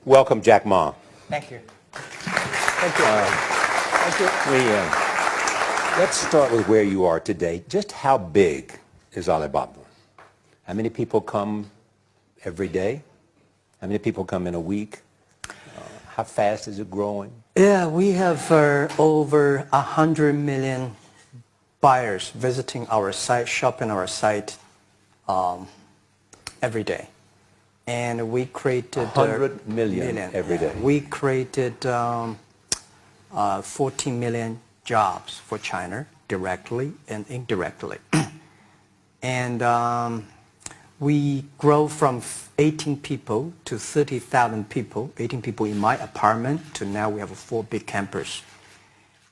welcome Jack Ma. Thank you. Thank you. Thank you. Let's start with where you are today. Just how big is Alibaba? How many people come every day? How many people come in a week? How fast is it growing? Yeah, we have over 100 million buyers visiting our site, shopping our site every day. And we created 100 million every day. We created 14 million jobs for China directly and indirectly. And we grow from 18 people to 30,000 people, 18 people in my apartment, to now we have 4 big campus.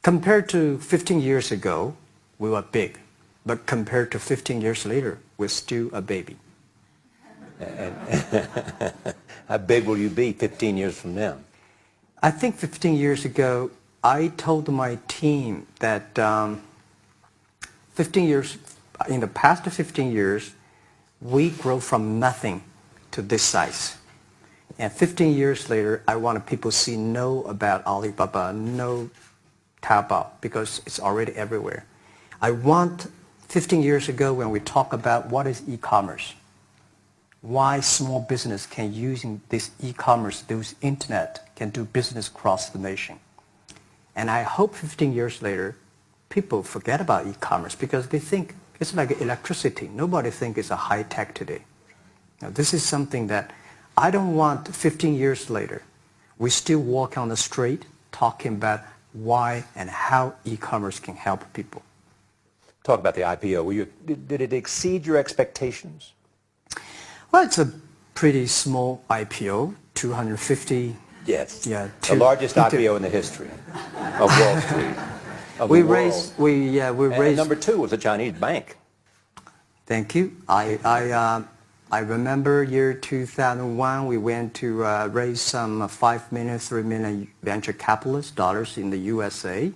Compared to 15 years ago, we were big. But compared to 15 years later, we're still a baby. And how big will you be 15 years from now? I think 15 years ago, I told my team that 15 years, in the past 15 years, we grow from nothing to this size. And 15 years later, I want people to know about Alibaba, know Taobao, because it's already everywhere. I want 15 years ago when we talk about what is e-commerce, why small business can using this e-commerce, this internet, can do business across the nation. And I hope 15 years later, people forget about e-commerce because they think it's like electricity. Nobody thinks it's a high tech today. Now, this is something that I don't want 15 years later. We still walk on the street talking about why and how e-commerce can help people. Talk about the IPO. Did it exceed your expectations? Well, it's a pretty small IPO, 250. Yes. Yeah. The largest IPO in the history of Wall Street. We raised. And number 2 was a Chinese bank. Thank you. I remember year 2001. We went to raise some 5 million, 3 million venture capitalist dollars in the USA,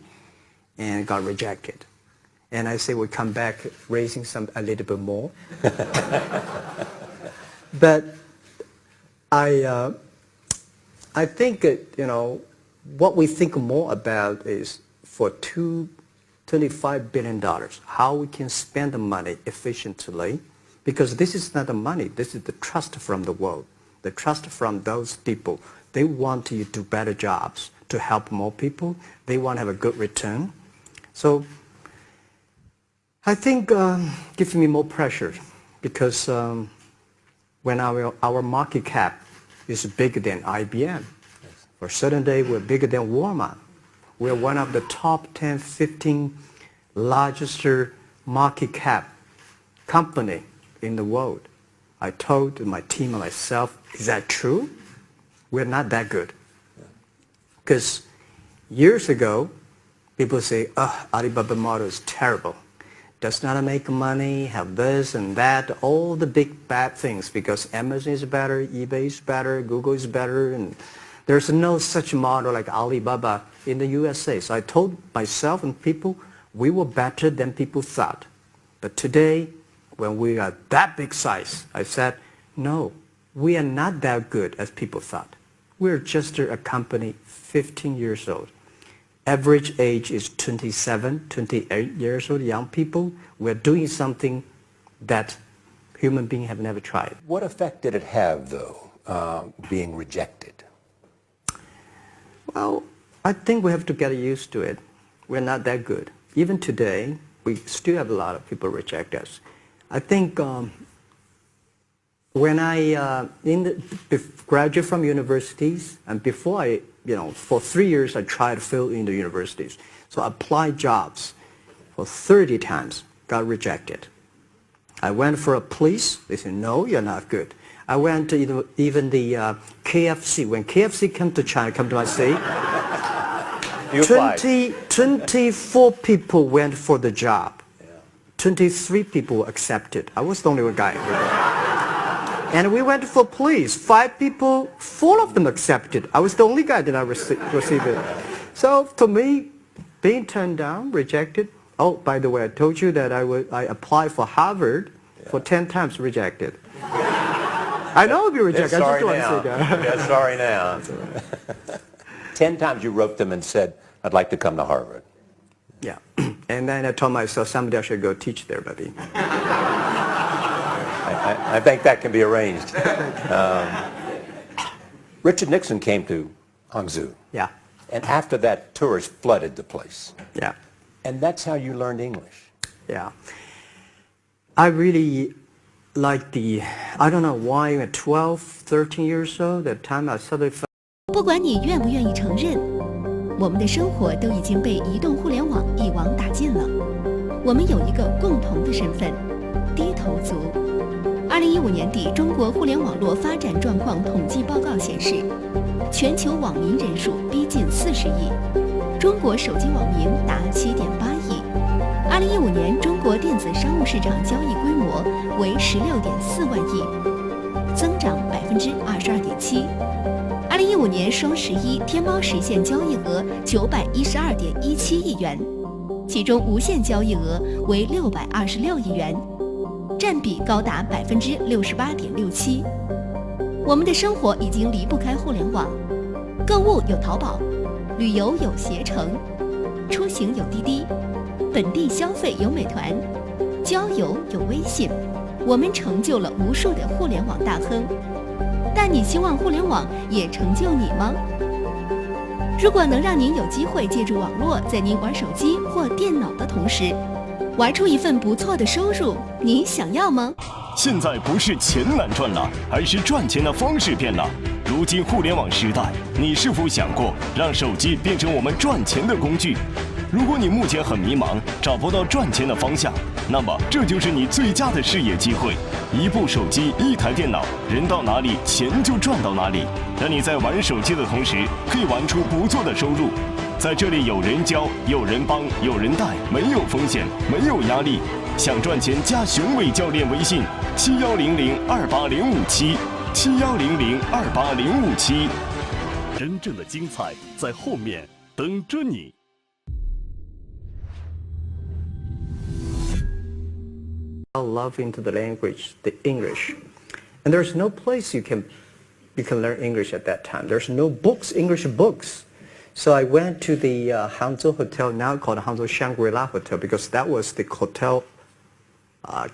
and got rejected. And I say we come back raising a little bit more. But I think what we think more about is for $25 billion, how we can spend the money efficiently, because this is not the money, this is the trust from the world, the trust from those people. They want to do better jobs to help more people. They want to have a good return. So I think gives me more pressure because when our market cap is bigger than IBM, for a certain day we're bigger than Walmart. We're one of the top 10, 15 largest market cap company in the world. I told my team and myself, is that true? We're not that good. Because years ago, people say, oh, Alibaba model is terrible. Does not make money, have this and that, all the big bad things, because Amazon is better, eBay is better, Google is better, and there's no such model like Alibaba in the USA. So I told myself and people, we were better than people thought. But today, when we are that big size, I said, no, we are not that good as people thought. We're just a company 15 years old. Average age is 27, 28 years old, young people. We're doing something that human beings have never tried. What effect did it have, though, being rejected? Well, I think we have to get used to it. We're not that good. Even today, we still have a lot of people reject us. I think when I graduated from universities, and before I, for 3 years I tried to fill in the universities. So I applied jobs for 30 times, got rejected. I went for a police, they said, no, you're not good. I went to even the KFC. When KFC came to China, come to my city, 24 people went for the job. 23 people were accepted. I was the only one guy. And we went for police. 5 people, 4 of them accepted. I was the only guy that I received it. So to me, being turned down, rejected. Oh, by the way, I told you that I applied for Harvard for 10 times, rejected. I know it'll be rejected. I Sorry just want now. to say that. Yeah, sorry now. 10 times you wrote them and said, I'd like to come to Harvard. Yeah. And then I told myself someday I should go teach there, buddy. I think that can be arranged. Richard Nixon came to Hangzhou. Yeah. And after that, tourists flooded the place. Yeah. And that's how you learned English. Yeah. I really like I don't know why at 12, 13 years old, that time I suddenly felt 不管你愿不愿意承认，我们的生活都已经被移动互联网一网打尽了。我们有一个共同的身份——低头族。2015年底，中国互联网络发展状况统计报告显示，全球网民人数逼近40亿，中国手机网民达7.8亿。2015年，中国电子商务市场交易规模为16.4万亿，增长22.7%。2015年双11，天猫实现交易额912.17亿元，其中无线交易额为626亿元，占比高达68.67%。我们的生活已经离不开互联网，购物有淘宝，旅游有携程，出行有滴滴，本地消费有美团，交友有微信。我们成就了无数的互联网大亨。但你希望互联网也成就你吗？如果能让您有机会借助网络，在您玩手机或电脑的同时，玩出一份不错的收入，你想要吗？现在不是钱难赚了，而是赚钱的方式变了。如今互联网时代，你是否想过让手机变成我们赚钱的工具？如果你目前很迷茫，找不到赚钱的方向，那么这就是你最佳的事业机会。一部手机，一台电脑，人到哪里，钱就赚到哪里。让你在玩手机的同时，可以玩出不错的收入。在这里有人教，有人帮，有人带，没有风险，没有压力。想赚钱，加雄伟教练微信7100280577，7100280557。真正的精彩在后面等着你。love into the language, the English. And there's no place you can learn English at that time. There's no books, English books. So I went to the Hangzhou Hotel, now called Hangzhou Shangri-La Hotel, because that was the hotel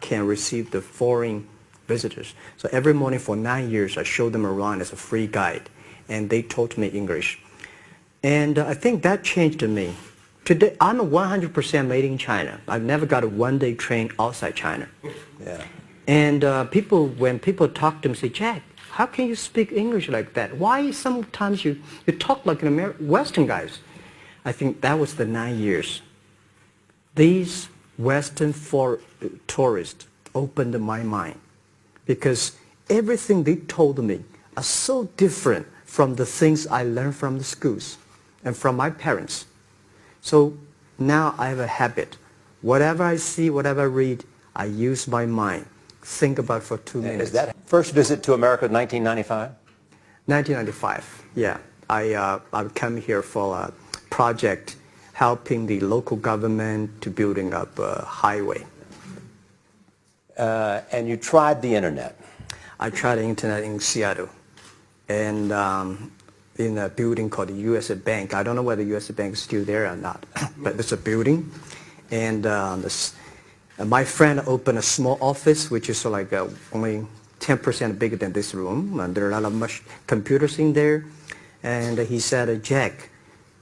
can receive the foreign visitors. So every morning for 9 years, I showed them around as a free guide, and they taught me English. And I think that changed me. Today, I'm 100% made in China. I've never got a one-day train outside China. Yeah. And when people talk to me, say, Jack, how can you speak English like that? Why sometimes you talk like an Western guys? I think that was the 9 years. These Western tourists opened my mind, because everything they told me are so different from the things I learned from the schools and from my parents. So now I have a habit. Whatever I see, whatever I read, I use my mind. Think about it for 2 minutes. Is that first visit to America 1995? 1995, yeah. I came here for a project helping the local government to building up a highway. And you tried the internet. I tried the internet in Seattle, and in a building called the U.S. Bank. I don't know whether the U.S. Bank is still there or not, but it's a building. And my friend opened a small office, which is like only 10% bigger than this room. And there are a lot of computers in there. And he said, Jack,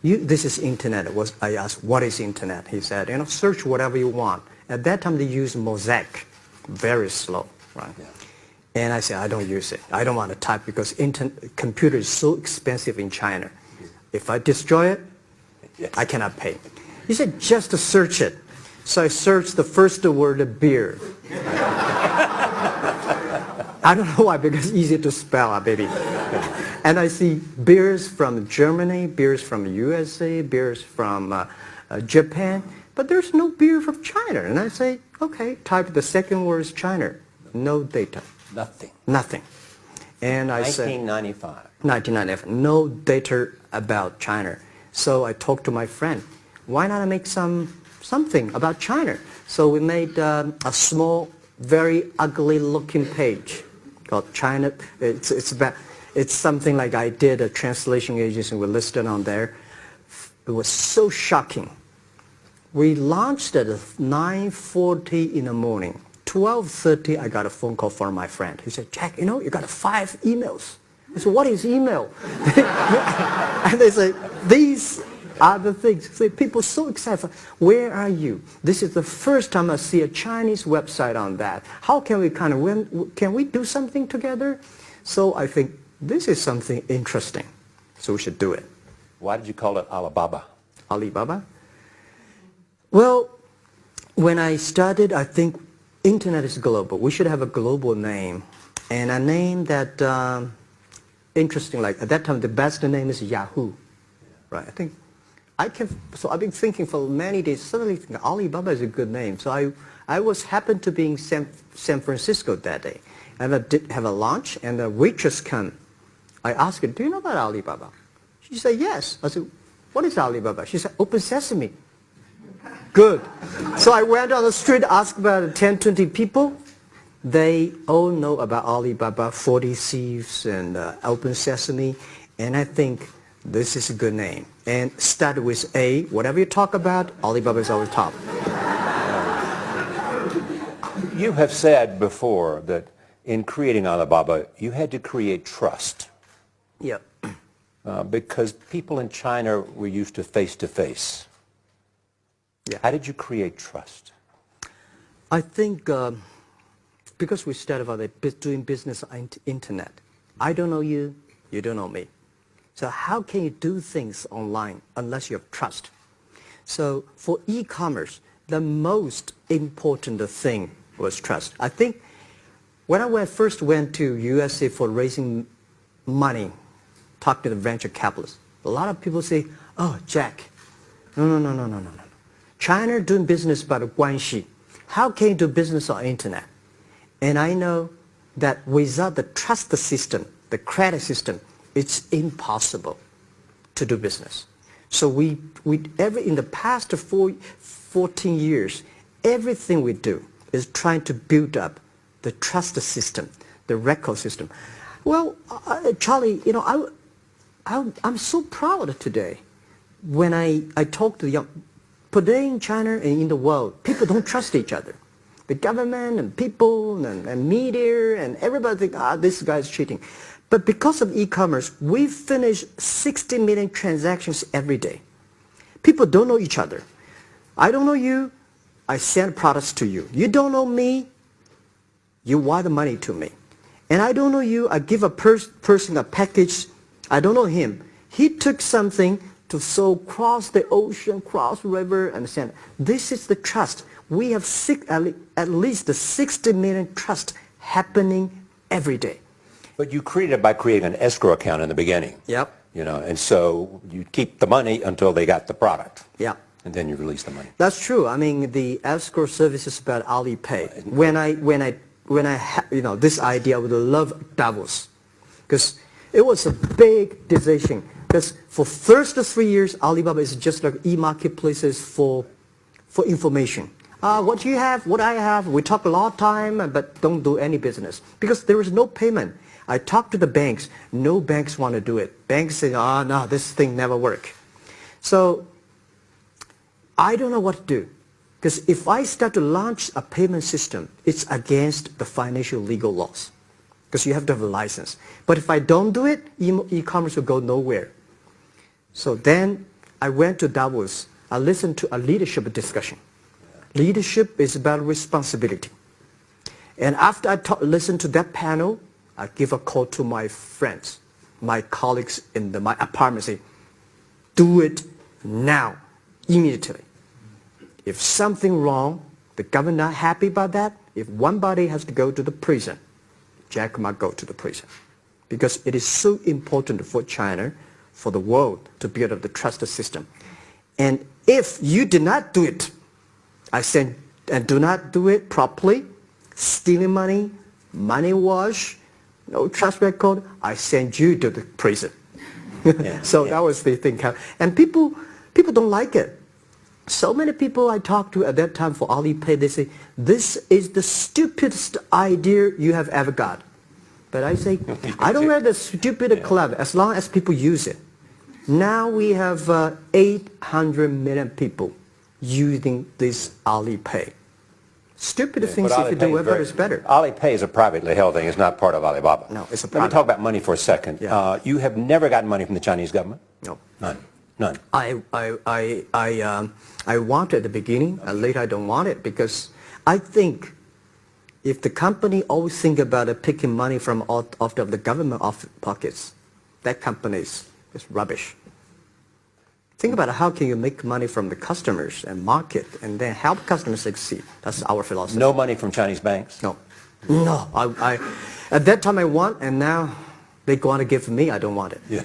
this is internet. I asked, what is internet? He said, search whatever you want. At that time, they used Mosaic, very slow, right? Yeah. And I said, I don't use it. I don't want to type because computer is so expensive in China. If I destroy it, I cannot pay. He said, just to search it. So I searched the first word, beer. I don't know why, because it's easy to spell, baby. And I see beers from Germany, beers from USA, beers from Japan, but there's no beer from China. And I say, okay, type the second word is China. No data. Nothing. Nothing. And I said, 1995, no data about China. So I talked to my friend, why not make something about China? So we made a small, very ugly looking page. called China. It's something like I did a translation agency. We listed on there. It was so shocking. We launched at 9:40 in the morning. 12:30, I got a phone call from my friend. He said, Jack, you got 5 emails. I said, what is email? And they say, these are the things. So people are so excited. Where are you? This is the first time I see a Chinese website on that. How can we can we do something together? So I think this is something interesting. So we should do it. Why did you call it Alibaba? Alibaba? Well, when I started, I think internet is global. We should have a global name. And a name that, interesting, like at that time, the best name is Yahoo. Right? So I've been thinking for many days, suddenly thinking Alibaba is a good name. So I happened to be in San Francisco that day. And I did have a lunch, and the waitress came. I asked her, do you know about Alibaba? She said, yes. I said, what is Alibaba? She said, Open Sesame. Good. So I went on the street, asked about 10, 20 people. They all know about Alibaba, 40 Thieves, and Open Sesame. And I think this is a good name. And start with A. Whatever you talk about, Alibaba is always top. You have said before that in creating Alibaba, you had to create trust. Yeah. Because people in China were used to face-to-face. Yeah. How did you create trust? I think because we started out doing business on internet. I don't know you, you don't know me. So how can you do things online unless you have trust? So for e-commerce, the most important thing was trust. I think when I first went to USA for raising money, talk to the venture capitalists, a lot of people say, oh, Jack, no. China doing business by the guanxi. How can you do business on internet? And I know that without the trust system, the credit system, it's impossible to do business. So in the past 14 years, everything we do is trying to build up the trust system, the record system. Well, Charlie, I'm so proud today when I talk to the young. Today in China and in the world, people don't trust each other. The government and people and media and everybody think, this guy's cheating. But because of e-commerce, we finish 60 million transactions every day. People don't know each other. I don't know you, I send products to you. You don't know me, you wire the money to me. And I don't know you, I give a person a package, I don't know him. He took something to cross the ocean, cross river, and send. This is the trust. We have at least the 60 million trust happening every day. But you created it by creating an escrow account in the beginning. Yep. And so you keep the money until they got the product. Yeah. And then you release the money. That's true. I mean, the escrow service is about Alipay. When I had, this idea, I would love Davos, because it was a big decision. Because for first 3 years, Alibaba is just like e-marketplaces for information. What do you have? What I have? We talk a lot of time, but don't do any business because there is no payment. I talk to the banks. No banks want to do it. Banks say, no, this thing never work. So I don't know what to do. Because if I start to launch a payment system, it's against the financial legal laws. Because you have to have a license. But if I don't do it, e-commerce will go nowhere. So then I went to Davos. I listened to a leadership discussion. Leadership is about responsibility. And after I listened to that panel, I give a call to my friends, my colleagues in my apartment, say, do it now, immediately. If something wrong, the government not happy about that, if one body has to go to the prison, Jack might go to the prison. Because it is so important for China, for the world, to build up the trust system. And if you did not do it, I said, and do not do it properly, stealing money, money wash, no trust record, I send you to the prison. Yeah, so that was the thing. And people don't like it. So many people I talked to at that time for Alipay, they say, this is the stupidest idea you have ever got. But I say, I don't have the stupid clever as long as people use it. Now we have 800 million people using this Alipay. Stupid things if you do ever is better. Alipay is a privately held thing. It's not part of Alibaba. No, it's a Let private. me talk about money for a second. Yeah. You have never gotten money from the Chinese government? No. None. I want it at the beginning, and later I don't want it because I think if the company always think about picking money from out of the government pockets, that company is rubbish. Think about how can you make money from the customers and market and then help customers succeed. That's our philosophy. No money from Chinese banks? No. No. I at that time I want, and now they want to give me, I don't want it. Yeah.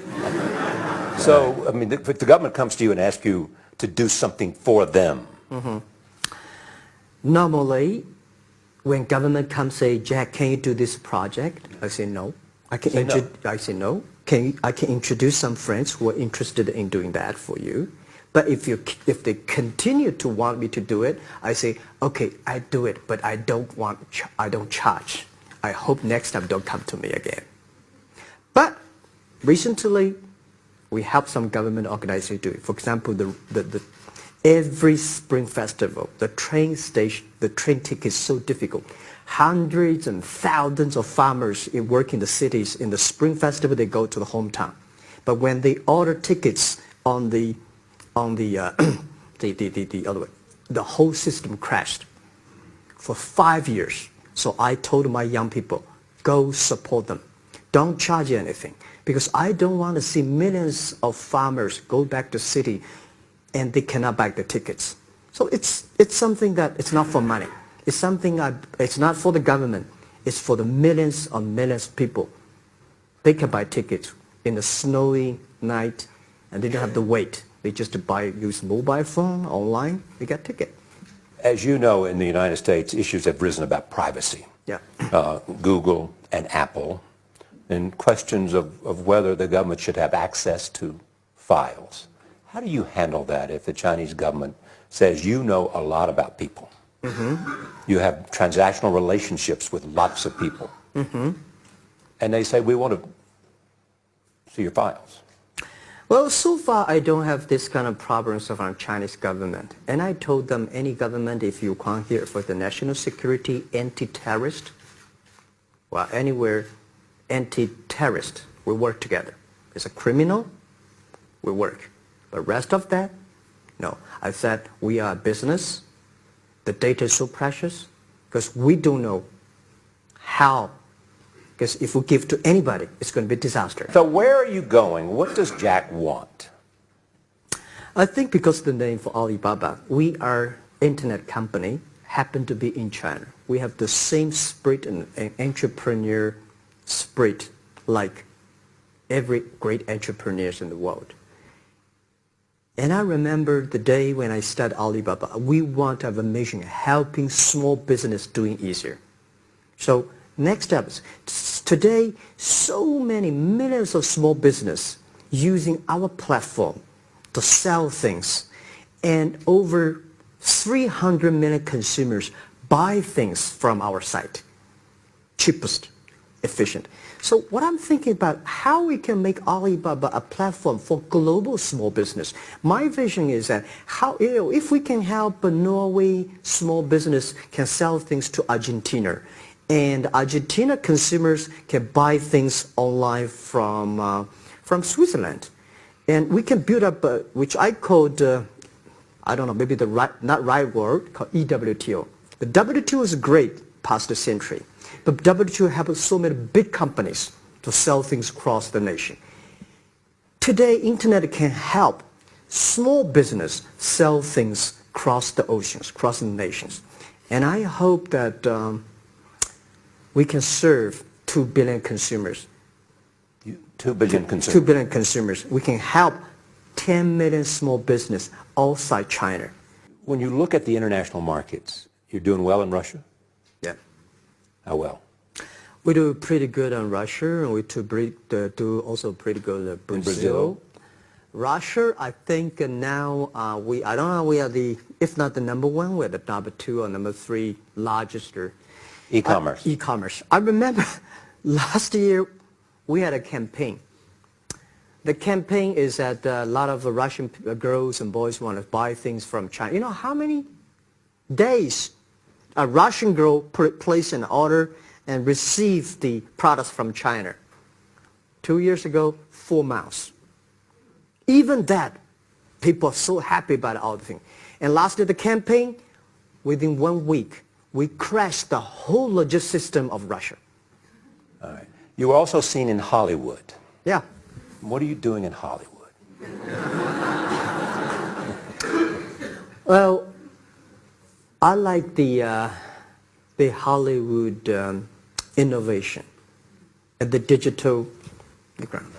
So, I mean, if the government comes to you and asks you to do something for them. Normally, when government comes say, Jack, can you do this project? I say no. I say no. I can introduce some friends who are interested in doing that for you. But if they continue to want me to do it, I say, okay, I do it, but I don't charge. I hope next time don't come to me again. But recently, we help some government organizations do it. For example, every Spring Festival, the train ticket is so difficult. Hundreds and thousands of farmers work in the cities. In the Spring Festival, they go to the hometown. But when they order tickets on the other way, the whole system crashed for 5 years. So I told my young people, go support them. Don't charge anything. Because I don't want to see millions of farmers go back to city and they cannot buy the tickets. So it's something that it's not for money. It's something it's not for the government. It's for the millions of people. They can buy tickets in a snowy night and they don't have to wait. They just use mobile phone, online, they get ticket. As you know, in the United States, issues have risen about privacy. Yeah. Google and Apple, and questions of whether the government should have access to files. How do you handle that if the Chinese government says you know a lot about people? You have transactional relationships with lots of people. And they say, we want to see your files. Well, so far I don't have this kind of problems from Chinese government. And I told them, any government, if you come here for the national security, anti-terrorist, well, anywhere, anti-terrorist, we work together. It's a criminal, we work. But rest of that, no. I said, we are a business. The data is so precious because we don't know how. Because if we give to anybody, it's going to be a disaster. So where are you going? What does Jack want? I think because the name for Alibaba, we are internet company, happen to be in China. We have the same spirit and entrepreneur spirit like every great entrepreneurs in the world. And I remember the day when I started Alibaba, we want to have a mission helping small business doing easier. So next step is, today, so many millions of small business using our platform to sell things, and over 300 million consumers buy things from our site. Cheapest, efficient. So what I'm thinking about, how we can make Alibaba a platform for global small business. My vision is that if we can help a Norway small business can sell things to Argentina, and Argentina consumers can buy things online from Switzerland. And we can build up, which I called, I don't know, maybe not right word, called EWTO. The WTO is great past the century, but WTO has so many big companies to sell things across the nation. Today, internet can help small business sell things across the oceans, across the nations. And I hope that we can serve 2 billion consumers. 2 billion consumers. 2 billion consumers. We can help 10 million small business outside China. When you look at the international markets, you're doing well in Russia? Yeah. How well? We do pretty good in Russia, and we do also pretty good in Brazil. Russia, I think now I don't know, we are if not the number 1, we're the number 2 or number 3 largest. E-commerce. E-commerce. I remember Last year, we had a campaign. The campaign is that a lot of Russian girls and boys want to buy things from China. You know how many days a Russian girl placed an order and received the products from China? 2 years ago, 4 months. Even that, people are so happy about all the things. And last year, the campaign, within 1 week, we crashed the whole logistics system of Russia. All right. You were also seen in Hollywood. Yeah. What are you doing in Hollywood? Well, I like the Hollywood innovation and the digital background.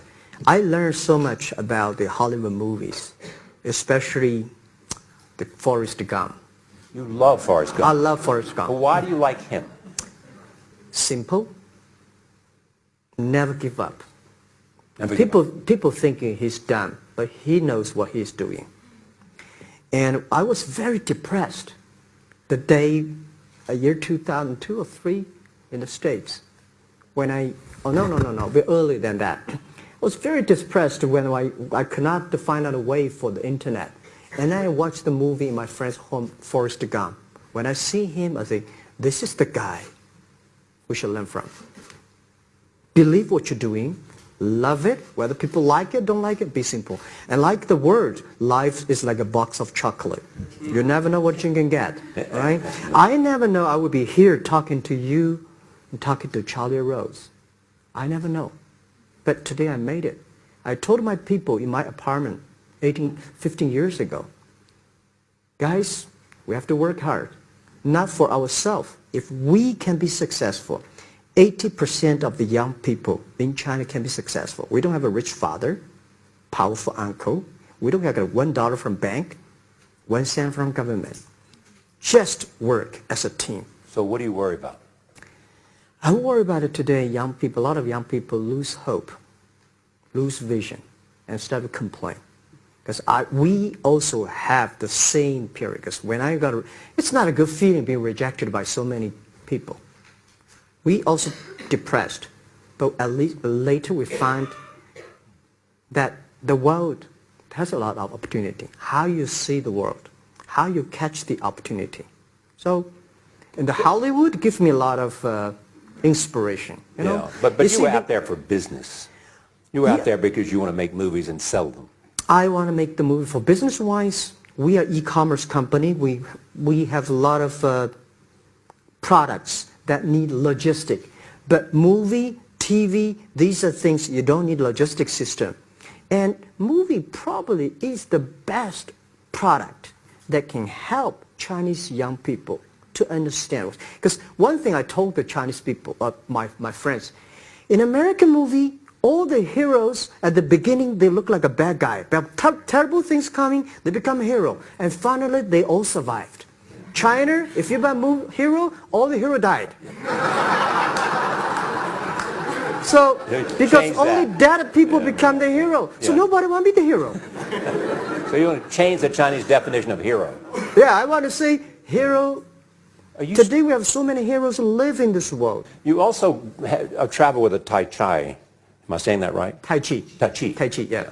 I learned so much about the Hollywood movies, especially the Forrest Gump. You love Forrest Gump. I love Forrest Gump. Well, why do you like him? Simple. Never give up. Never give up. People thinking he's done, but he knows what he's doing. And I was very depressed the day, year 2002 or 3 in the States, when a bit earlier than that. I was very depressed when I could not find out a way for the internet. And I watched the movie in my friend's home, Forrest Gump. When I see him, I think, this is the guy we should learn from. Believe what you're doing. Love it. Whether people like it, don't like it, be simple. And like the word, life is like a box of chocolate. You never know what you can get, right? I never know I would be here talking to you and talking to Charlie Rose. I never know. But today I made it. I told my people in my apartment 15 years ago, guys, we have to work hard, not for ourselves. If we can be successful, 80% of the young people in China can be successful. We don't have a rich father, powerful uncle. We don't have $1 from bank, 1 cent from government. Just work as a team. So what do you worry about? I worry about it today. Young people, a lot of young people lose hope, lose vision, and start to complain. Because we also have the same period. Because when it's not a good feeling being rejected by so many people. We also depressed, but at least later we find that the world has a lot of opportunity. How you see the world, how you catch the opportunity. So, in the Hollywood gives me a lot of inspiration. You know? But you were out there for business. You were out there because you want to make movies and sell them. I want to make the movie for business-wise. We are e-commerce company. We have a lot of products that need logistic. But movie, TV, these are things you don't need logistic system. And movie probably is the best product that can help Chinese young people to understand. Because one thing I told the Chinese people, my friends, in American movie, all the heroes at the beginning, they look like a bad guy. Terrible things coming, they become a hero. And finally, they all survived. China, if you're a hero, all the hero died. So, because only dead people become the hero. So nobody want to be the hero. So you want to change the Chinese definition of hero? Yeah, I want to say hero. Today we have so many heroes who live in this world. You also travel with a Tai Chi. Am I saying that right? Tai Chi. Tai Chi. Tai Chi, yeah.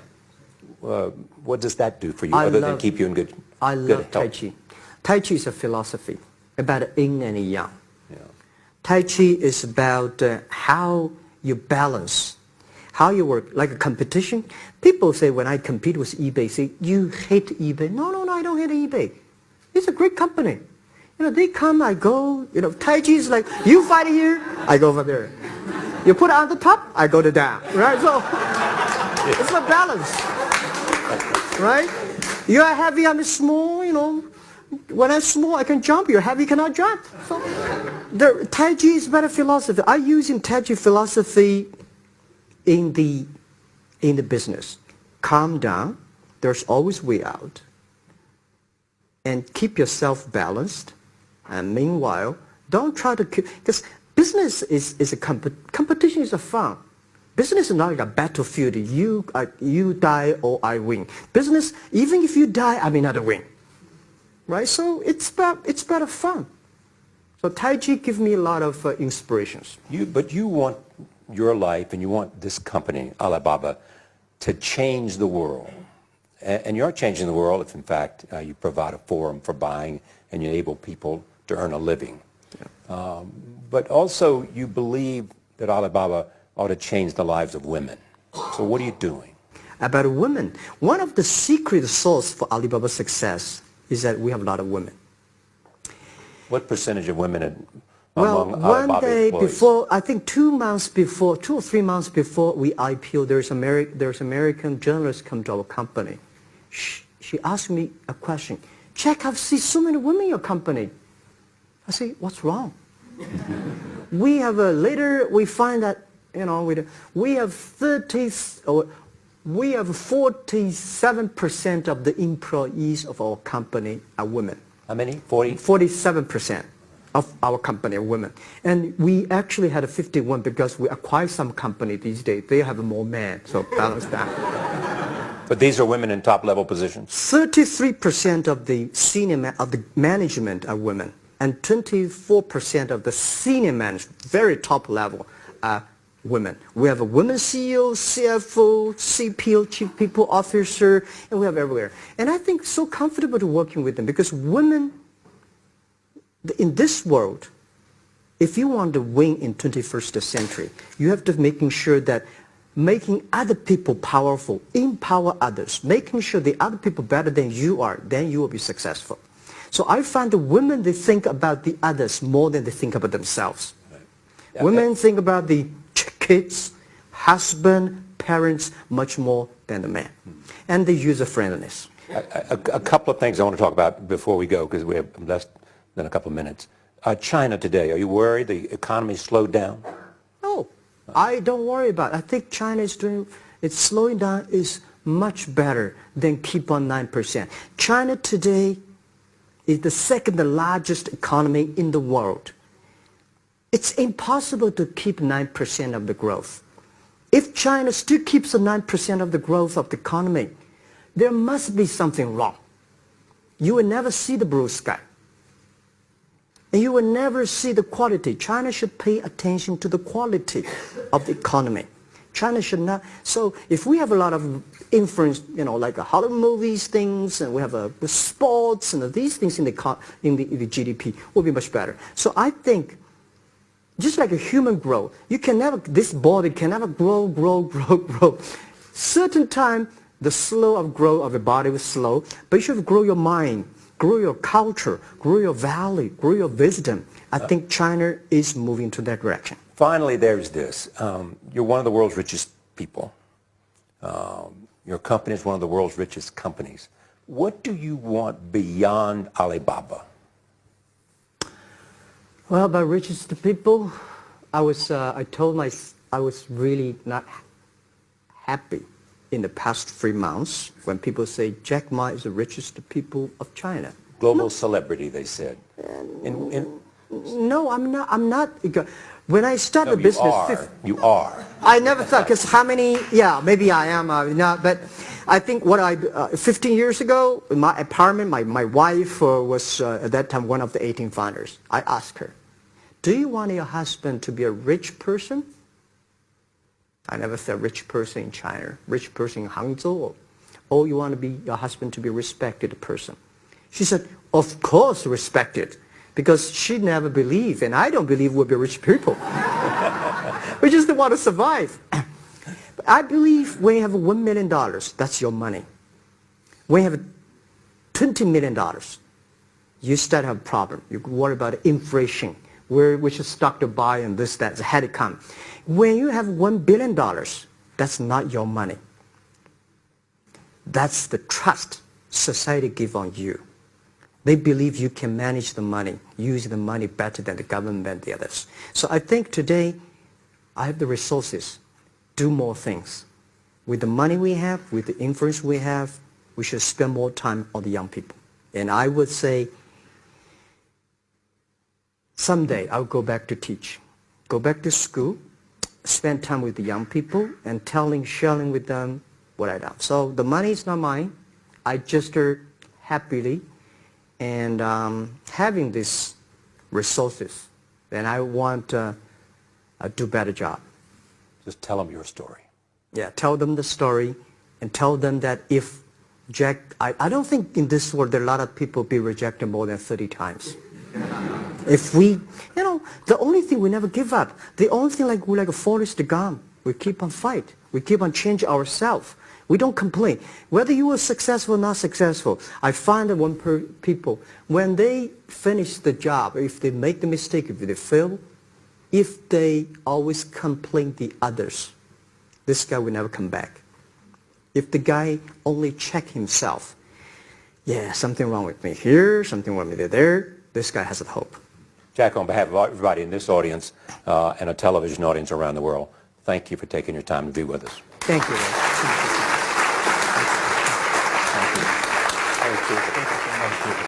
What does that do for you other than keep you in good health? I love Tai Chi. Tai Chi is a philosophy about yin and yang. Yeah. Tai Chi is about how you balance, how you work, like a competition. People say when I compete with eBay, say, you hate eBay. No, I don't hate eBay. It's a great company. You know, they come, I go, you know, Tai Chi is like, you fight here, I go over there. You put it on the top, I go to down, right? So, it's a balance, right? You are heavy, I'm small, you know. When I'm small, I can jump. You're heavy, cannot jump. So, the Tai Chi is better philosophy. I use in Tai Chi philosophy in the business. Calm down. There's always way out. And keep yourself balanced. And meanwhile, don't try to keep, because business is a competition is a fun. Business is not like a battlefield. You die or I win. Business, even if you die, I may not win. Right? So it's better fun. So Tai Chi gives me a lot of inspirations. But you want your life and you want this company, Alibaba, to change the world. And you are changing the world if, in fact, you provide a forum for buying and you enable people to earn a living. Yeah. But also, you believe that Alibaba ought to change the lives of women. So what are you doing? About women, one of the secret source for Alibaba's success is that we have a lot of women. What percentage of women Well, among one Alibaba day employees? before, I think 2 or 3 months before we IPO, there's American journalist come to our company. She asked me a question. Jack, I've seen so many women in your company. I say, what's wrong? We have later we find that we have 47% of the employees of our company are women. How many? 40? 47% of our company are women. And we actually had a 51 because we acquired some company these days. They have more men, so balance that. But these are women in top-level positions? 33% of the of the management are women, and 24% of the senior management, very top level, are women. We have a women CEO, CFO, CPO, Chief People Officer, and we have everywhere. And I think so comfortable to working with them because women, in this world, if you want to win in 21st century, you have to making sure that making other people powerful, empower others, making sure the other people better than you are, then you will be successful. So I find the women, they think about the others more than they think about themselves. Right. Yeah, women think about the kids, husband, parents much more than the man. And the user-friendliness. A couple of things I want to talk about before we go, because we have less than a couple of minutes. China today, are you worried the economy slowed down? No, I don't worry about it. I think China is it's slowing down is much better than keep on 9%. China today is the second largest economy in the world. It's impossible to keep 9% of the growth. If China still keeps the 9% of the growth of the economy, there must be something wrong. You will never see the blue sky. And you will never see the quality. China should pay attention to the quality of the economy. China should not. So if we have a lot of influence, like Hollywood movies, things, and we have the sports and these things in the GDP, will be much better. So I think, just like a human growth, this body can never grow. Certain time, the slow of growth of the body was slow, but you should grow your mind, grow your culture, grow your value, grow your wisdom. I think China is moving to that direction. Finally, there's this. You're one of the world's richest people. Your company is one of the world's richest companies. What do you want beyond Alibaba? Well, about richest people, I was really not happy in the past 3 months when people say Jack Ma is the richest people of China. Global celebrity, they said. No, I'm not. When I started the business, you are. I never thought, because how many? Yeah, maybe I am. Not, but I think 15 years ago, in my apartment, my wife was at that time one of the 18 founders. I asked her, "Do you want your husband to be a rich person?" I never said rich person in China, rich person in Hangzhou, or you want your husband to be a respected person. She said, "Of course, respected." Because she never believed, and I don't believe we'll be rich people. We just want to survive. But I believe when you have $1 million, that's your money. When you have $20 million, you start to have a problem. You worry about inflation, which stock to buy and this, that, had to come. When you have $1 billion, that's not your money. That's the trust society gives on you. They believe you can manage the money, use the money better than the government and the others. So I think today I have the resources, do more things. With the money we have, with the influence we have, we should spend more time on the young people. And I would say someday I'll go back to teach, go back to school, spend time with the young people and sharing with them what I've done. So the money is not mine. I just happily and having these resources, then I want to do a better job. Just tell them your story. Yeah, tell them the story and tell them that if I don't think in this world there are a lot of people be rejected more than 30 times. If we, the only thing we never give up, the only thing like we're like a Forrest Gump, we keep on fight, we keep on change ourselves. We don't complain. Whether you are successful or not successful, I find that people, when they finish the job, if they make the mistake, if they fail, if they always complain the others, this guy will never come back. If the guy only check himself, yeah, something wrong with me here, something wrong with me there, this guy has a hope. Jack, on behalf of everybody in this audience and a television audience around the world, thank you for taking your time to be with us. Thank you. Thank you.